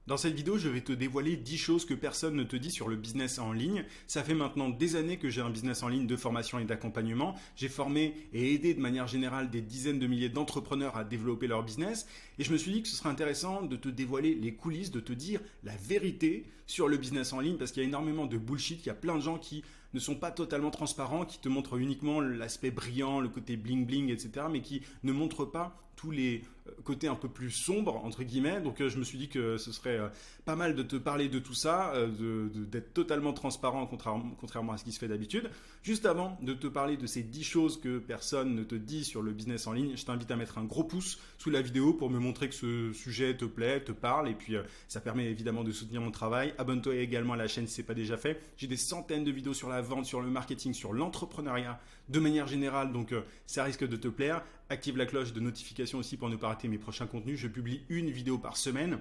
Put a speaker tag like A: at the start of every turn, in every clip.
A: Dans cette vidéo, je vais te dévoiler 10 choses que personne ne te dit sur le business en ligne. Ça fait maintenant des années que j'ai un business en ligne de formation et d'accompagnement. J'ai formé et aidé de manière générale des dizaines de milliers d'entrepreneurs à développer leur business. Et je me suis dit que ce serait intéressant de te dévoiler les coulisses, de te dire la vérité sur le business en ligne parce qu'il y a énormément de bullshit. Il y a plein de gens qui ne sont pas totalement transparents, qui te montrent uniquement l'aspect brillant, le côté bling bling, etc. mais qui ne montrent pas tous les côtés un peu plus sombres, entre guillemets. Donc je me suis dit que ce serait pas mal de te parler de tout ça, d'être totalement transparent contrairement à ce qui se fait d'habitude. Juste avant de te parler de ces 10 choses que personne ne te dit sur le business en ligne, je t'invite à mettre un gros pouce sous la vidéo pour me montrer que ce sujet te plaît, te parle, et puis ça permet évidemment de soutenir mon travail. Abonne-toi également à la chaîne si ce n'est pas déjà fait. J'ai des centaines de vidéos sur la vente, sur le marketing, sur l'entrepreneuriat de manière générale, donc ça risque de te plaire. Active la cloche de notification aussi pour ne pas rater mes prochains contenus. Je publie une vidéo par semaine.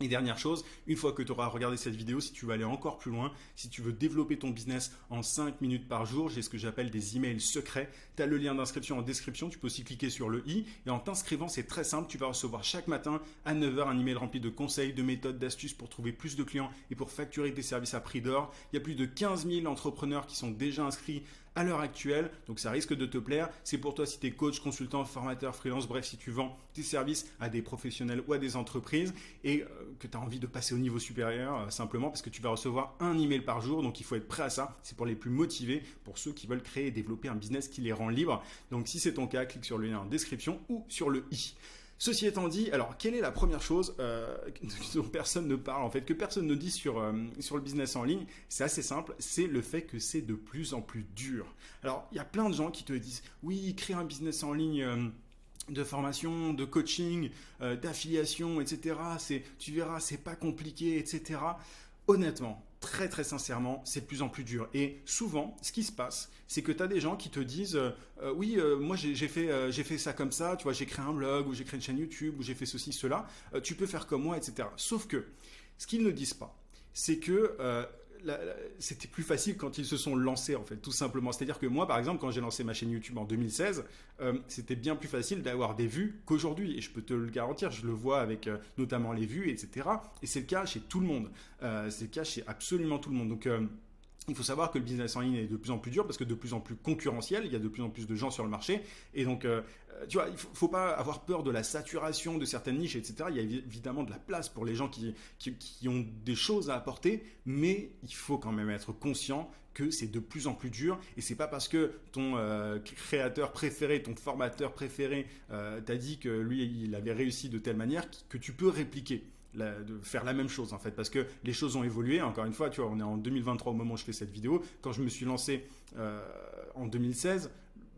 A: Et dernière chose, une fois que tu auras regardé cette vidéo, si tu veux aller encore plus loin, si tu veux développer ton business en 5 minutes par jour, j'ai ce que j'appelle des emails secrets. Tu as le lien d'inscription en description, tu peux aussi cliquer sur le i. Et en t'inscrivant, c'est très simple, tu vas recevoir chaque matin à 9 h un email rempli de conseils, de méthodes, d'astuces pour trouver plus de clients et pour facturer des services à prix d'or. Il y a plus de 15 000 entrepreneurs qui sont déjà inscrits à l'heure actuelle, donc ça risque de te plaire. C'est pour toi si tu es coach, consultant, formateur, freelance, bref, si tu vends tes services à des professionnels ou à des entreprises et que tu as envie de passer au niveau supérieur, simplement parce que tu vas recevoir un email par jour, donc il faut être prêt à ça. C'est pour les plus motivés, pour ceux qui veulent créer et développer un business qui les rend libres. Donc si c'est ton cas, clique sur le lien en description ou sur le i. Ceci étant dit, alors quelle est la première chose dont personne ne parle en fait, que personne ne dit sur le business en ligne? C'est assez simple, c'est le fait que c'est de plus en plus dur. Alors il y a plein de gens qui te disent oui, crée un business en ligne. De formation, de coaching, d'affiliation, etc. Tu verras, c'est pas compliqué, etc. Honnêtement, très très sincèrement, c'est de plus en plus dur. Et souvent, ce qui se passe, c'est que tu as des gens qui te disent oui, moi j'ai fait ça comme ça, tu vois, j'ai créé un blog, ou j'ai créé une chaîne YouTube, ou j'ai fait ceci, cela, tu peux faire comme moi, etc. Sauf que, ce qu'ils ne disent pas, c'est que c'était plus facile quand ils se sont lancés en fait, tout simplement. C'est-à-dire que moi, par exemple, quand j'ai lancé ma chaîne YouTube en 2016, c'était bien plus facile d'avoir des vues qu'aujourd'hui. Et je peux te le garantir, je le vois avec notamment les vues, etc. Et c'est le cas chez tout le monde. C'est le cas chez absolument tout le monde. Donc il faut savoir que le business en ligne est de plus en plus dur parce que de plus en plus concurrentiel, il y a de plus en plus de gens sur le marché. Et donc, tu vois, il faut pas avoir peur de la saturation de certaines niches, etc. Il y a évidemment de la place pour les gens qui ont des choses à apporter, mais il faut quand même être conscient que c'est de plus en plus dur. Et c'est pas parce que ton créateur préféré, ton formateur préféré t'a dit que lui, il avait réussi de telle manière que tu peux répliquer. De faire la même chose en fait, parce que les choses ont évolué. Encore une fois, tu vois, on est en 2023 au moment où je fais cette vidéo. Quand je me suis lancé en 2016,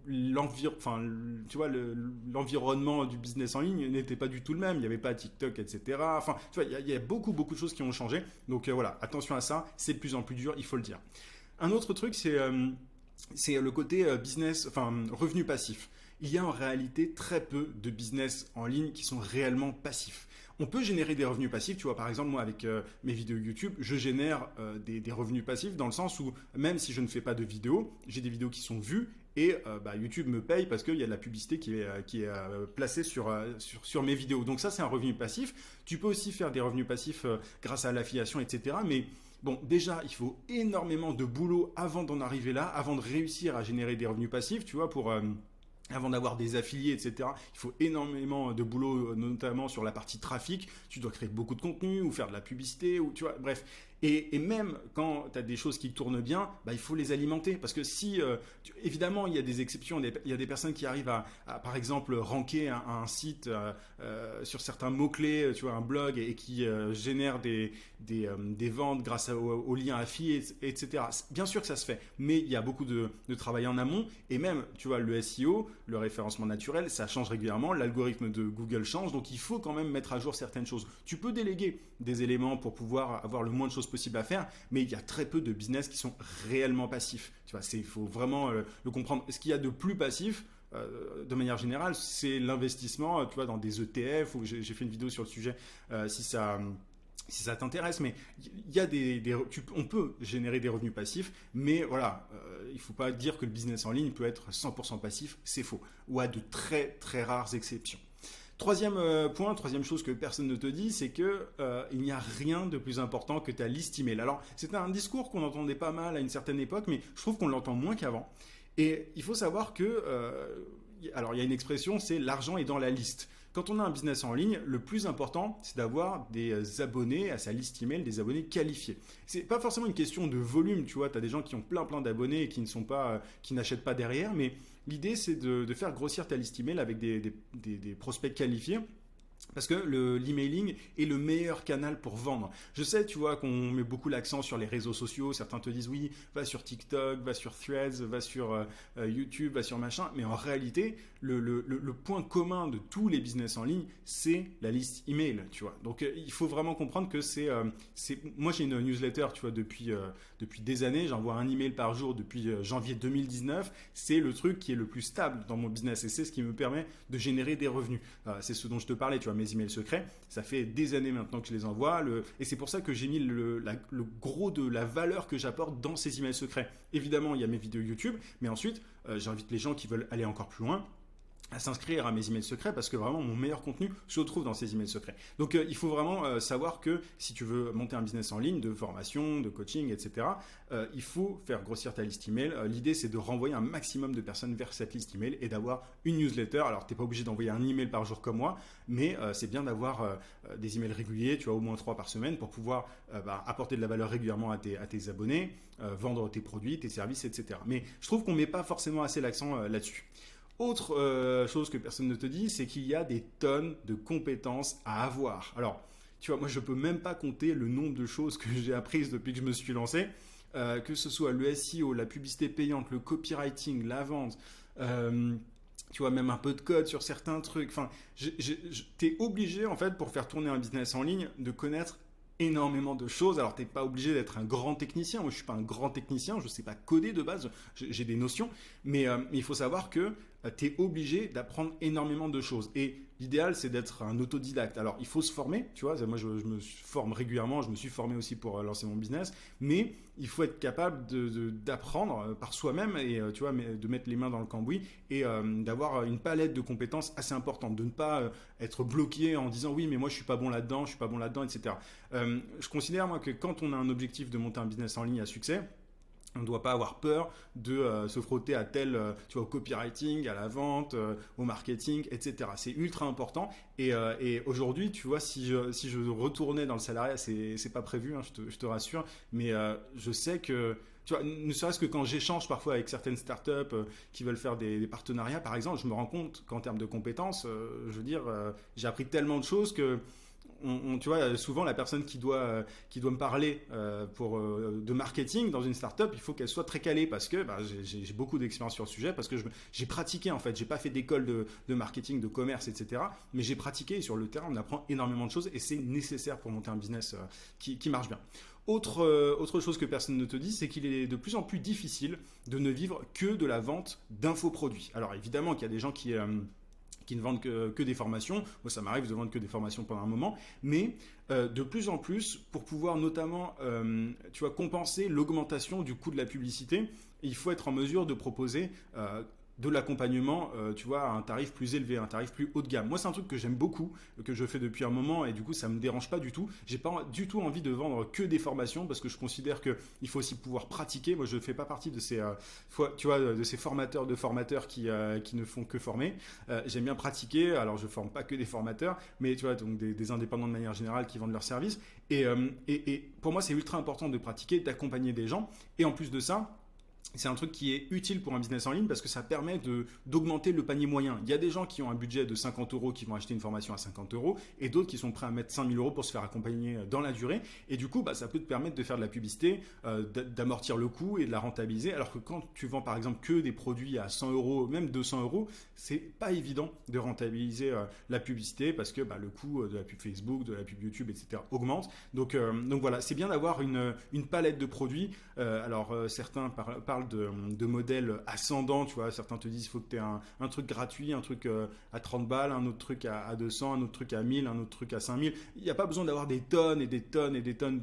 A: l'environnement du business en ligne n'était pas du tout le même. Il n'y avait pas TikTok, etc. Enfin, tu vois, il y a beaucoup de choses qui ont changé. Donc voilà, attention à ça. C'est de plus en plus dur, il faut le dire. Un autre truc, c'est le côté business, enfin revenu passif. Il y a en réalité très peu de business en ligne qui sont réellement passifs. On peut générer des revenus passifs, tu vois, par exemple, moi, avec mes vidéos YouTube, je génère des revenus passifs dans le sens où, même si je ne fais pas de vidéos, j'ai des vidéos qui sont vues et YouTube me paye parce qu'il y a de la publicité qui est placée sur mes vidéos. Donc ça, c'est un revenu passif. Tu peux aussi faire des revenus passifs grâce à l'affiliation, etc. Mais bon, déjà, il faut énormément de boulot avant d'en arriver là, avant de réussir à générer des revenus passifs, tu vois, avant d'avoir des affiliés, etc. Il faut énormément de boulot, notamment sur la partie trafic. Tu dois créer beaucoup de contenu ou faire de la publicité, ou tu vois, bref. Et même quand tu as des choses qui tournent bien, il faut les alimenter. Parce que si, évidemment, il y a des exceptions. Il y a des personnes qui arrivent à par exemple, ranker un site sur certains mots-clés, tu vois, un blog, et qui génèrent des ventes grâce aux liens affiliés, etc. Bien sûr que ça se fait. Mais il y a beaucoup de travail en amont. Et même, tu vois, le SEO, le référencement naturel, ça change régulièrement. L'algorithme de Google change. Donc, il faut quand même mettre à jour certaines choses. Tu peux déléguer des éléments pour pouvoir avoir le moins de choses possible à faire, mais il y a très peu de business qui sont réellement passifs. Tu vois, il faut vraiment le comprendre. Ce qu'il y a de plus passif, de manière générale, c'est l'investissement, tu vois, dans des ETF. Où j'ai fait une vidéo sur le sujet, si ça t'intéresse, mais il y a on peut générer des revenus passifs, mais voilà, il ne faut pas dire que le business en ligne peut être 100% passif, c'est faux, ou à de très très rares exceptions. Troisième point, troisième chose que personne ne te dit, c'est que il n'y a rien de plus important que ta liste email. Alors, c'est un discours qu'on entendait pas mal à une certaine époque, mais je trouve qu'on l'entend moins qu'avant. Et il faut savoir que, alors il y a une expression, c'est l'argent est dans la liste. Quand on a un business en ligne, le plus important, c'est d'avoir des abonnés à sa liste email, des abonnés qualifiés. C'est pas forcément une question de volume, tu vois. Tu as des gens qui ont plein d'abonnés et qui ne sont pas, qui n'achètent pas derrière, mais l'idée c'est de faire grossir ta liste email avec des prospects qualifiés. Parce que l'emailing est le meilleur canal pour vendre. Je sais, tu vois, qu'on met beaucoup l'accent sur les réseaux sociaux. Certains te disent oui, va sur TikTok, va sur Threads, va sur YouTube, va sur machin. Mais en réalité, le point commun de tous les business en ligne, c'est la liste email, tu vois. Donc, il faut vraiment comprendre que moi, j'ai une newsletter, tu vois, depuis des années. J'envoie un email par jour depuis janvier 2019. C'est le truc qui est le plus stable dans mon business et c'est ce qui me permet de générer des revenus. C'est ce dont je te parlais, tu vois, mes emails secrets. Ça fait des années maintenant que je les envoie. Et c'est pour ça que j'ai mis le gros de la valeur que j'apporte dans ces emails secrets. Évidemment, il y a mes vidéos YouTube, mais ensuite, j'invite les gens qui veulent aller encore plus loin à s'inscrire à mes emails secrets parce que vraiment mon meilleur contenu se trouve dans ces emails secrets. Donc il faut vraiment savoir que si tu veux monter un business en ligne de formation, de coaching, etc., il faut faire grossir ta liste email. L'idée c'est de renvoyer un maximum de personnes vers cette liste email et d'avoir une newsletter. Alors tu n'es pas obligé d'envoyer un email par jour comme moi, mais c'est bien d'avoir des emails réguliers, tu vois, au moins 3 par semaine pour pouvoir apporter de la valeur régulièrement à tes abonnés, vendre tes produits, tes services, etc. Mais je trouve qu'on ne met pas forcément assez l'accent là-dessus. Autre chose que personne ne te dit, c'est qu'il y a des tonnes de compétences à avoir. Alors, tu vois, moi, je ne peux même pas compter le nombre de choses que j'ai apprises depuis que je me suis lancé, que ce soit le SEO, la publicité payante, le copywriting, la vente, tu vois, même un peu de code sur certains trucs. Enfin, t'es obligé, en fait, pour faire tourner un business en ligne, de connaître énormément de choses. Alors, tu n'es pas obligé d'être un grand technicien. Moi, je ne suis pas un grand technicien. Je ne sais pas coder de base. J'ai des notions. Mais il faut savoir que tu es obligé d'apprendre énormément de choses. Et l'idéal, c'est d'être un autodidacte. Alors, il faut se former. Tu vois, moi, je me forme régulièrement. Je me suis formé aussi pour lancer mon business. Mais il faut être capable d'apprendre par soi-même et tu vois, de mettre les mains dans le cambouis et d'avoir une palette de compétences assez importante. De ne pas être bloqué en disant oui, mais moi, je ne suis pas bon là-dedans, etc. Je considère, moi, que quand on a un objectif de monter un business en ligne à succès, on ne doit pas avoir peur de se frotter à tu vois, au copywriting, à la vente, au marketing, etc. C'est ultra important. Et aujourd'hui, tu vois, si je retournais dans le salariat, c'est pas prévu, hein, je te rassure, mais je sais que, tu vois, ne serait-ce que quand j'échange parfois avec certaines startups qui veulent faire des partenariats, par exemple, je me rends compte qu'en termes de compétences, je veux dire, j'ai appris tellement de choses que tu vois, souvent la personne qui doit me parler de marketing dans une startup, il faut qu'elle soit très calée parce que j'ai beaucoup d'expérience sur le sujet, parce que j'ai pratiqué en fait, j'ai pas fait d'école de marketing, de commerce, etc. Mais j'ai pratiqué et sur le terrain, on apprend énormément de choses et c'est nécessaire pour monter un business qui marche bien. Autre chose que personne ne te dit, c'est qu'il est de plus en plus difficile de ne vivre que de la vente d'infoproduits. Alors évidemment qu'il y a des gens qui ne vendent que des formations. Moi, ça m'arrive de vendre que des formations pendant un moment. Mais de plus en plus, pour pouvoir notamment tu vois, compenser l'augmentation du coût de la publicité, il faut être en mesure de proposer de l'accompagnement, tu vois, à un tarif plus élevé, un tarif plus haut de gamme. Moi, c'est un truc que j'aime beaucoup, que je fais depuis un moment et du coup, ça me dérange pas du tout. J'ai pas du tout envie de vendre que des formations parce que je considère que il faut aussi pouvoir pratiquer. Moi, je fais pas partie de ces, tu vois, de ces formateurs qui ne font que former. J'aime bien pratiquer. Alors, je forme pas que des formateurs, mais tu vois, donc des indépendants de manière générale qui vendent leurs services. Et pour moi, c'est ultra important de pratiquer, d'accompagner des gens. Et en plus de ça, c'est un truc qui est utile pour un business en ligne parce que ça permet d'augmenter le panier moyen. Il y a des gens qui ont un budget de 50 € qui vont acheter une formation à 50 € et d'autres qui sont prêts à mettre 5 000 € pour se faire accompagner dans la durée. Et du coup, ça peut te permettre de faire de la publicité, d'amortir le coût et de la rentabiliser. Alors que quand tu vends par exemple que des produits à 100 €, même 200 €, c'est pas évident de rentabiliser la publicité parce que le coût de la pub Facebook, de la pub YouTube, etc. augmente. Donc voilà, c'est bien d'avoir une palette de produits. Alors certains parlent de modèles ascendants, tu vois, certains te disent il faut que tu aies un truc gratuit, un truc à 30 balles, un autre truc à 200, un autre truc à 1000, un autre truc à 5000. Il n'y a pas besoin d'avoir des tonnes et des tonnes et des tonnes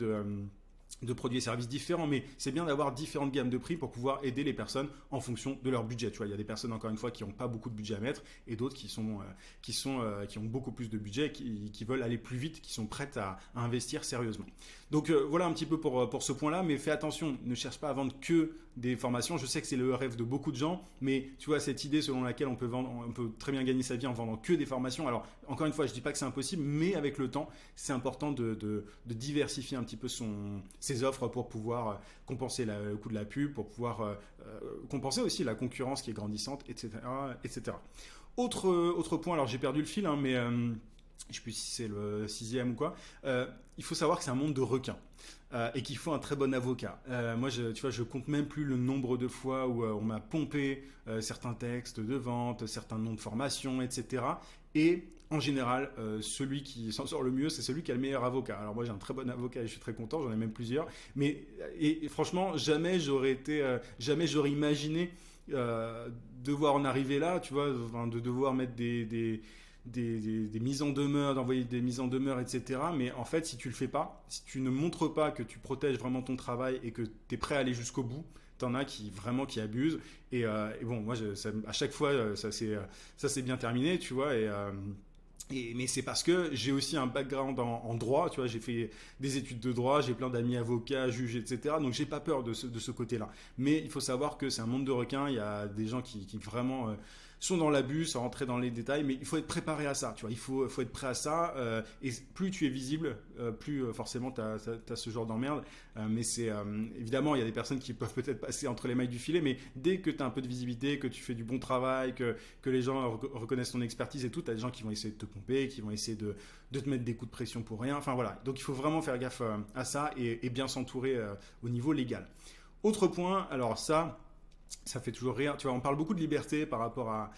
A: de produits et services différents, mais c'est bien d'avoir différentes gammes de prix pour pouvoir aider les personnes en fonction de leur budget. Tu vois, il y a des personnes, encore une fois, qui n'ont pas beaucoup de budget à mettre et d'autres qui ont beaucoup plus de budget, qui veulent aller plus vite, qui sont prêtes à investir sérieusement. Donc voilà un petit peu pour ce point-là, mais fais attention, ne cherche pas à vendre que des formations. Je sais que c'est le rêve de beaucoup de gens, mais tu vois, cette idée selon laquelle on peut très bien gagner sa vie en vendant que des formations. Alors, encore une fois, je ne dis pas que c'est impossible, mais avec le temps, c'est important de diversifier un petit peu ses offres pour pouvoir compenser le coût de la pub, pour pouvoir compenser aussi la concurrence qui est grandissante, etc. etc. Autre point, alors j'ai perdu le fil, hein, mais je ne sais plus si c'est le sixième ou quoi, il faut savoir que c'est un monde de requins. Et qu'il faut un très bon avocat. Moi, tu vois, je compte même plus le nombre de fois où on m'a pompé certains textes de vente, certains noms de formation, etc. Et en général, celui qui s'en sort le mieux, c'est celui qui a le meilleur avocat. Alors moi, j'ai un très bon avocat et je suis très content, j'en ai même plusieurs. Mais et franchement, jamais j'aurais imaginé devoir en arriver là, tu vois, de devoir mettre des mises en demeure, d'envoyer des mises en demeure, etc. Mais en fait, si tu le fais pas, si tu ne montres pas que tu protèges vraiment ton travail et que tu es prêt à aller jusqu'au bout, t'en as qui abusent. Et bon, moi, à chaque fois, ça s'est bien terminé, tu vois. Mais c'est parce que j'ai aussi un background en droit, tu vois, j'ai fait des études de droit, j'ai plein d'amis avocats, juges, etc. Donc j'ai pas peur de ce côté-là. Mais il faut savoir que c'est un monde de requins, il y a des gens qui vraiment sont dans l'abus, sans rentrer dans les détails, mais il faut être préparé à ça, tu vois, il faut être prêt à ça, et plus tu es visible, plus forcément tu as ce genre d'emmerde, mais c'est évidemment, il y a des personnes qui peuvent peut-être passer entre les mailles du filet, mais dès que tu as un peu de visibilité, que tu fais du bon travail, que les gens reconnaissent ton expertise et tout, tu as des gens qui vont essayer de te pomper, qui vont essayer de te mettre des coups de pression pour rien, enfin voilà, donc il faut vraiment faire gaffe à ça et bien s'entourer au niveau légal. Autre point, alors ça fait toujours rire. Tu vois, on parle beaucoup de liberté par rapport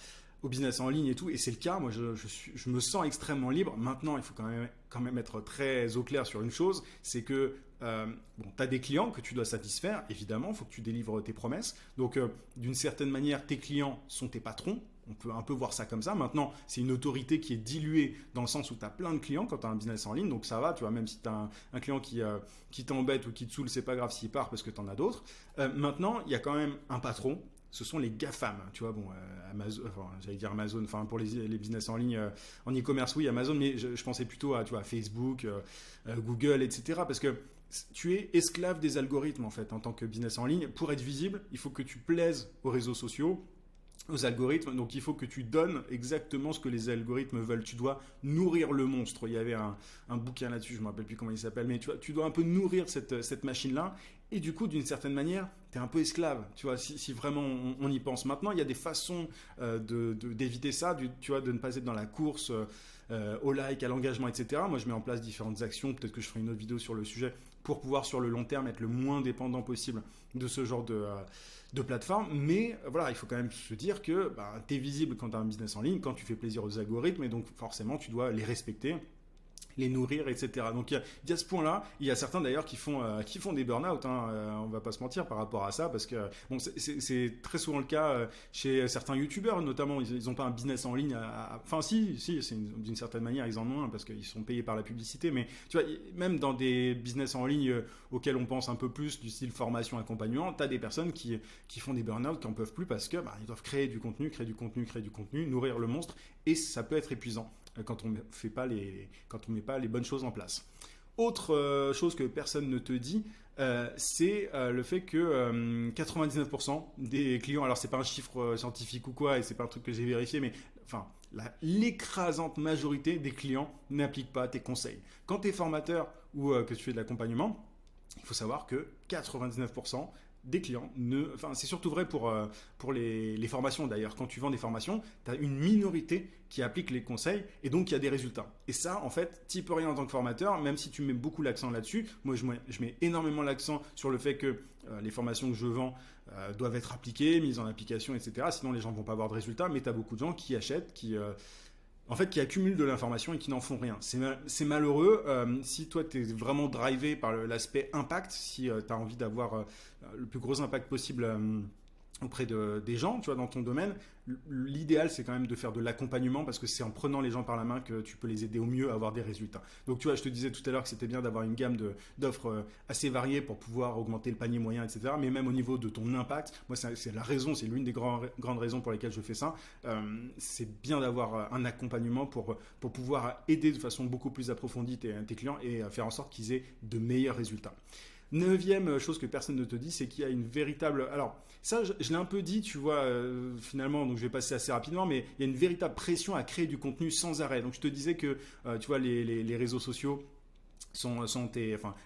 A: au business en ligne et tout, et c'est le cas. Moi, je me sens extrêmement libre. Maintenant, il faut quand même être très au clair sur une chose, c'est que bon, tu as des clients que tu dois satisfaire, évidemment, il faut que tu délivres tes promesses. Donc, d'une certaine manière, tes clients sont tes patrons. On peut un peu voir ça comme ça. Maintenant, c'est une autorité qui est diluée dans le sens où tu as plein de clients quand tu as un business en ligne. Donc ça va, tu vois, même si tu as un client qui t'embête ou qui te saoule, c'est pas grave s'il part parce que tu en as d'autres. Maintenant, il y a quand même un patron. Ce sont les GAFAM, tu vois, bon, Amazon, enfin, j'allais dire Amazon, enfin pour les business en ligne, en e-commerce, oui, Amazon, mais je pensais plutôt à, tu vois, Facebook, Google, etc. Parce que tu es esclave des algorithmes, en fait, en tant que business en ligne. Pour être visible, il faut que tu plaises aux réseaux sociaux, aux algorithmes, donc il faut que tu donnes exactement ce que les algorithmes veulent. Tu dois nourrir le monstre. Il y avait un bouquin là-dessus, je ne me rappelle plus comment il s'appelle, mais tu dois un peu nourrir cette machine-là, et du coup, d'une certaine manière, tu es un peu esclave, tu vois, si vraiment on y pense. Maintenant, il y a des façons d'éviter ça, tu vois, de ne pas être dans la course au like, à l'engagement, etc. Moi, je mets en place différentes actions, peut-être que je ferai une autre vidéo sur le sujet, pour pouvoir sur le long terme être le moins dépendant possible de ce genre de plateforme. Mais voilà, il faut quand même se dire que tu es visible quand tu as un business en ligne, quand tu fais plaisir aux algorithmes, et donc forcément tu dois les respecter, les nourrir, etc. Donc il y a ce point-là. Il y a certains d'ailleurs qui font des burn-out, hein, on va pas se mentir par rapport à ça, parce que bon, c'est très souvent le cas chez certains youtubeurs, notamment. Ils n'ont pas un business en ligne. Enfin si, d'une certaine manière ils en ont un parce qu'ils sont payés par la publicité, mais tu vois, même dans des business en ligne auxquels on pense un peu plus, du style formation, accompagnement, tu as des personnes qui font des burn-out, qui en peuvent plus parce que ils doivent créer du contenu, nourrir le monstre, et ça peut être épuisant quand on met pas les bonnes choses en place. Autre chose que personne ne te dit, c'est le fait que 99% des clients, alors c'est pas un chiffre scientifique ou quoi, et c'est pas un truc que j'ai vérifié, mais enfin l'écrasante majorité des clients n'appliquent pas tes conseils. Quand tu es formateur ou que tu fais de l'accompagnement, il faut savoir que 99% des clients enfin c'est surtout vrai pour les formations d'ailleurs. Quand tu vends des formations, tu as une minorité qui applique les conseils et donc il y a des résultats. Et ça, en fait, tu n'y peux rien en tant que formateur, même si tu mets beaucoup l'accent là-dessus. Moi, je mets énormément l'accent sur le fait que les formations que je vends doivent être appliquées, mises en application, etc. Sinon, les gens ne vont pas avoir de résultats, mais tu as beaucoup de gens qui achètent, qui accumulent de l'information et qui n'en font rien. C'est malheureux. Si toi, tu es vraiment drivé par l'aspect impact, si tu as envie d'avoir le plus gros impact possible auprès des gens, tu vois, dans ton domaine, l'idéal, c'est quand même de faire de l'accompagnement parce que c'est en prenant les gens par la main que tu peux les aider au mieux à avoir des résultats. Donc, tu vois, je te disais tout à l'heure que c'était bien d'avoir une gamme d'offres assez variées pour pouvoir augmenter le panier moyen, etc. Mais même au niveau de ton impact, moi, c'est la raison, c'est l'une des grandes raisons pour lesquelles je fais ça. C'est bien d'avoir un accompagnement pour pouvoir aider de façon beaucoup plus approfondie tes clients et faire en sorte qu'ils aient de meilleurs résultats. Neuvième chose que personne ne te dit, c'est qu'il y a une véritable... Alors, ça, je l'ai un peu dit, tu vois, finalement, donc je vais passer assez rapidement, mais il y a une véritable pression à créer du contenu sans arrêt. Donc, je te disais que, tu vois, les réseaux sociaux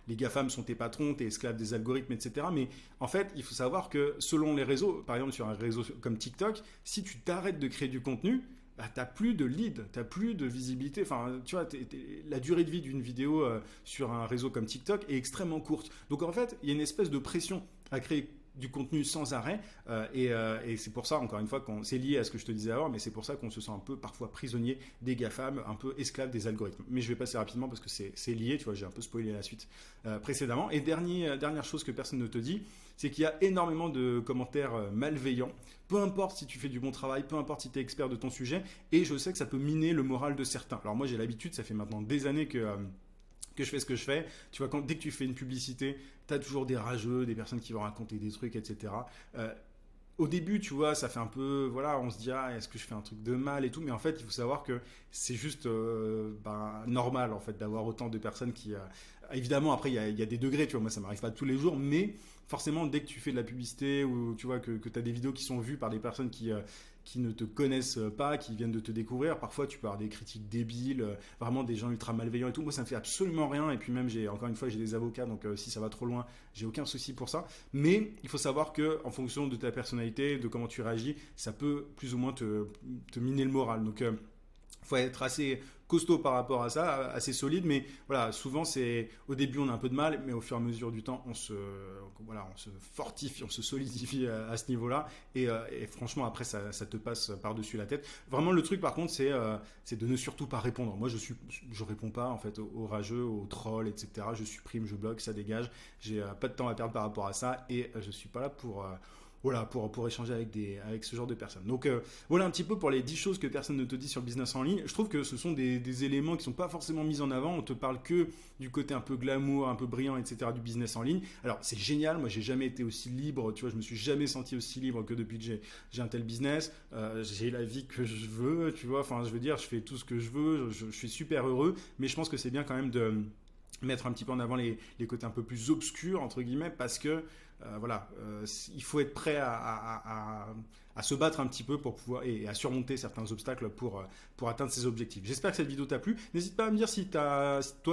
A: les GAFAM sont tes patrons, tes esclaves des algorithmes, etc. Mais en fait, il faut savoir que selon les réseaux, par exemple sur un réseau comme TikTok, si tu t'arrêtes de créer du contenu, bah, tu n'as plus de lead, tu n'as plus de visibilité. Enfin, tu vois, la durée de vie d'une vidéo sur un réseau comme TikTok est extrêmement courte. Donc en fait, il y a une espèce de pression à créer du contenu sans arrêt et c'est pour ça, encore une fois, c'est lié à ce que je te disais avant, mais c'est pour ça qu'on se sent un peu parfois prisonnier des GAFAM, un peu esclave des algorithmes. Mais je vais passer rapidement parce que c'est lié, tu vois, j'ai un peu spoilé la suite précédemment. Et dernière chose que personne ne te dit, c'est qu'il y a énormément de commentaires malveillants. Peu importe si tu fais du bon travail, peu importe si tu es expert de ton sujet, et je sais que ça peut miner le moral de certains. Alors moi j'ai l'habitude, ça fait maintenant des années que je fais ce que je fais. Tu vois, dès que tu fais une publicité, tu as toujours des rageux, des personnes qui vont raconter des trucs, etc. Au début, tu vois, ça fait un peu, voilà, on se dit, ah, est-ce que je fais un truc de mal et tout, mais en fait, il faut savoir que c'est juste normal, en fait, d'avoir autant de personnes qui... évidemment, après, il y a des degrés, tu vois, moi, ça m'arrive pas tous les jours, mais forcément, dès que tu fais de la publicité ou tu vois que tu as des vidéos qui sont vues par des personnes qui ne te connaissent pas, qui viennent de te découvrir. Parfois, tu peux avoir des critiques débiles, vraiment des gens ultra malveillants et tout. Moi, ça me fait absolument rien. Et puis même, encore une fois, j'ai des avocats, donc si ça va trop loin, j'ai aucun souci pour ça. Mais il faut savoir que, en fonction de ta personnalité, de comment tu réagis, ça peut plus ou moins te miner le moral. Donc, faut être assez costaud par rapport à ça, assez solide, mais voilà, souvent c'est au début on a un peu de mal, mais au fur et à mesure du temps on se fortifie, on se solidifie à ce niveau-là, et franchement après ça te passe par-dessus la tête. Vraiment le truc par contre c'est de ne surtout pas répondre. Moi je réponds pas en fait aux rageux, aux trolls, etc. Je supprime, je bloque, ça dégage. J'ai pas de temps à perdre par rapport à ça, et je suis pas là pour échanger avec ce genre de personnes. Donc voilà un petit peu pour les 10 choses que personne ne te dit sur le business en ligne. Je trouve que ce sont des éléments qui ne sont pas forcément mis en avant. On te parle que du côté un peu glamour, un peu brillant, etc. du business en ligne. Alors c'est génial, moi j'ai jamais été aussi libre, tu vois, je me suis jamais senti aussi libre que depuis que j'ai un tel business. J'ai la vie que je veux, tu vois, enfin je veux dire, je fais tout ce que je veux, je suis super heureux, mais je pense que c'est bien quand même de mettre un petit peu en avant les côtés un peu plus obscurs, entre guillemets, parce que il faut être prêt à se battre un petit peu pour pouvoir et à surmonter certains obstacles pour atteindre ses objectifs. J'espère que cette vidéo t'a plu. N'hésite pas à me dire si toi tu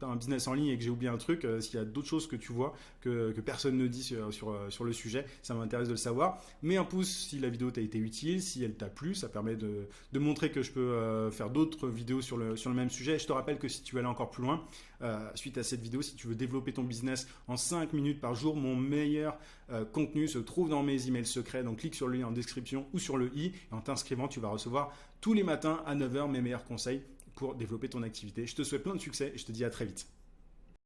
A: as un business en ligne et que j'ai oublié un truc, s'il y a d'autres choses que tu vois que personne ne dit sur le sujet, ça m'intéresse de le savoir. Mets un pouce si la vidéo t'a été utile, si elle t'a plu, ça permet de montrer que je peux faire d'autres vidéos sur le même sujet. Et je te rappelle que si tu veux aller encore plus loin, suite à cette vidéo, si tu veux développer ton business en 5 minutes par jour, mon meilleur contenu se trouve dans mes emails secrets. Donc clique sur le lien en description ou sur le i, et en t'inscrivant, tu vas recevoir tous les matins à 9h mes meilleurs conseils pour développer ton activité. Je te souhaite plein de succès et je te dis à très vite.